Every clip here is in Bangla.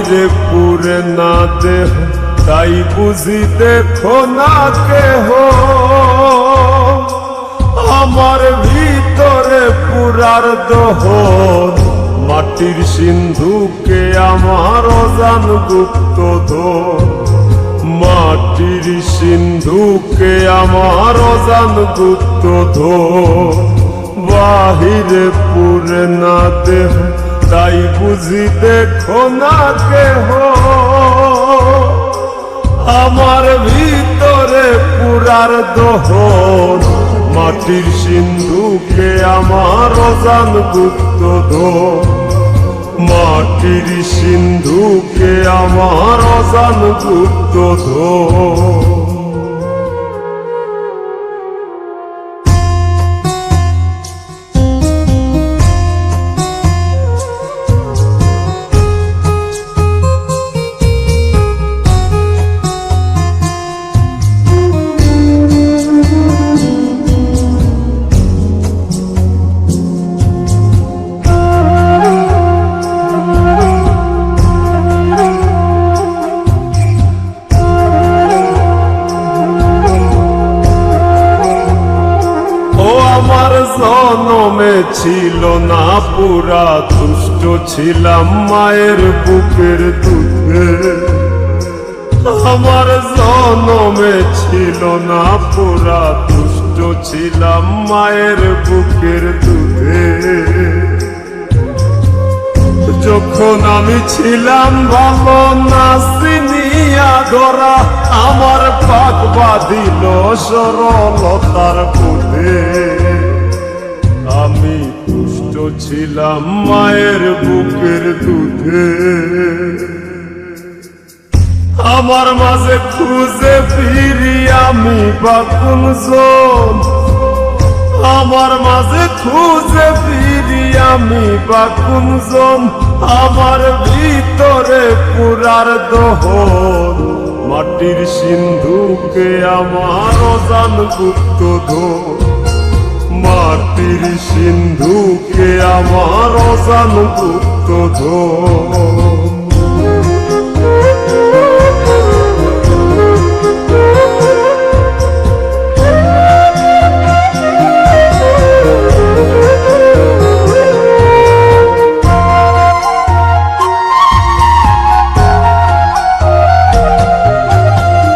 বাহিরে পুরে না দেহ তাই বুঝি দেখো না কেহ, আমার ভিতরে পুরার দহন মাটির সিন্ধুকে আমার অজান গুপ্তধন, মাটির সিন্ধুকে আমার অজান গুপ্তধন। বাহিরে পুরে না দেহ তাই বুঝি দেখো না কেহ, আমার ভিতরে পুরার দহন মাটির সিন্ধুকে আমার অজান গুপ্তধন, মাটির সিন্ধুকে আমার অজান গুপ্তধন। জনমে ছিল না পুরা দুষ্ট ছিলাম মায়ের বুকের দুধে, আমার জনমে ছিল না পুরা দুষ্ট ছিলাম মায়ের বুকের দুধে। যখন আমি ছিলাম ভালো না চিনিয়া ধরা, আমার পাক বাঁধিল সরলতার বুধে। আমি দুষ্ট ছিলাম মায়ের বুকের দুধে, আমার মাঝে খুঁজে ফিরি আমি বা কোনজন, আমার মাঝে খুঁজে ফিরি আমি বা কোনজন, আমার ভিতরে পুরার দহন মাটির সিন্ধুকে আমার অজান গুপ্তধন, মাটির সিন্ধুকে আমার অজান গুপ্তধন।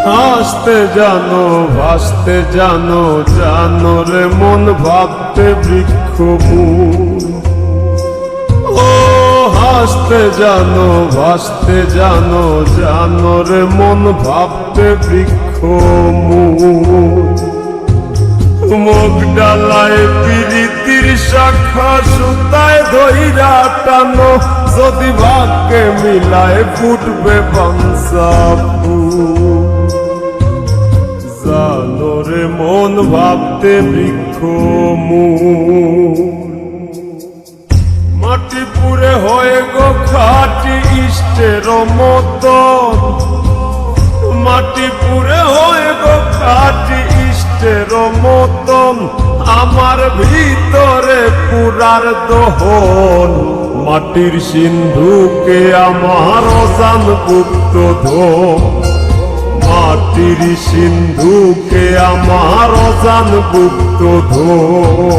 হাসতে জানো ভাসতে জানো, জানো রে মন ভাবতে বৃক্ষ মূল। ও হাসতে জানো ভাসতে জানো, জানো রে মন ভাবতে বৃক্ষ মূল। মুখ ডালায় প্রীতির শাখা সুতায় ধইরা টানো, যদি ভাগ্যে মিলায় ফুটবে বাঞ্ছা ফুল। জানো রে মন ভাবতে বৃক্ষ মূল। মাটি পুরে হয়ে গো খাটি ইষ্টের মতন, মাটি পুরে হয়ে গো খাটি ইষ্টের মতন, আমার ভিতরে পুরার দহন মাটির সিন্ধুকে আমার অজান গুপ্তধন, মাটির সিন্ধুকে আমার অজান গুপ্তধন।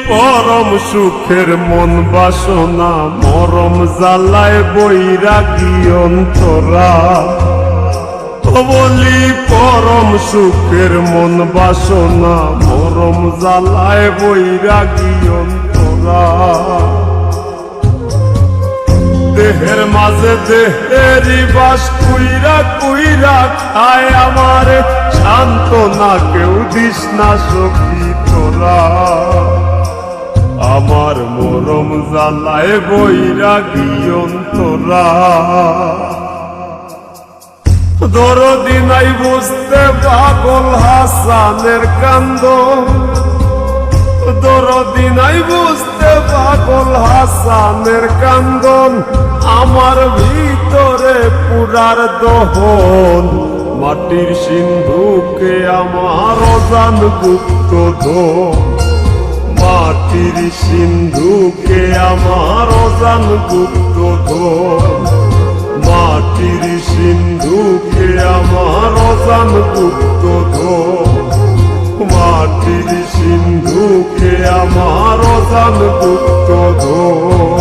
পরম সুখের মন বাসনা, মরম জ্বালায় বৈরাগী অন্তরা। বলি পরম সুখের মন বাসনা, মরম জ্বালায় বৈরাগী অন্তরা। দেহের মাঝে দেহেরই বাস কুইরা কুইরা খায় আমার, শান্ত না কেউ দিস না সখী তোরা। আমার মোর জ্বালায় বৈরাগী অন্তরা দরদি নাই বুঝতে পাগল হাসানের কান্দ দরদি নাই বুঝতে পাগল হাসানের কান্দন আমার ভিতরে পুরার দহন মাটির সিন্ধুকে আমার অজান গুপ্ত ধন মাটির সিন্ধুকে আমার অজান গুপ্ত ধন মাটির সিন্ধুকে আমার অজান গুপ্ত ধন মাটির সিন্ধুকে আমার অজান গুপ্ত ধন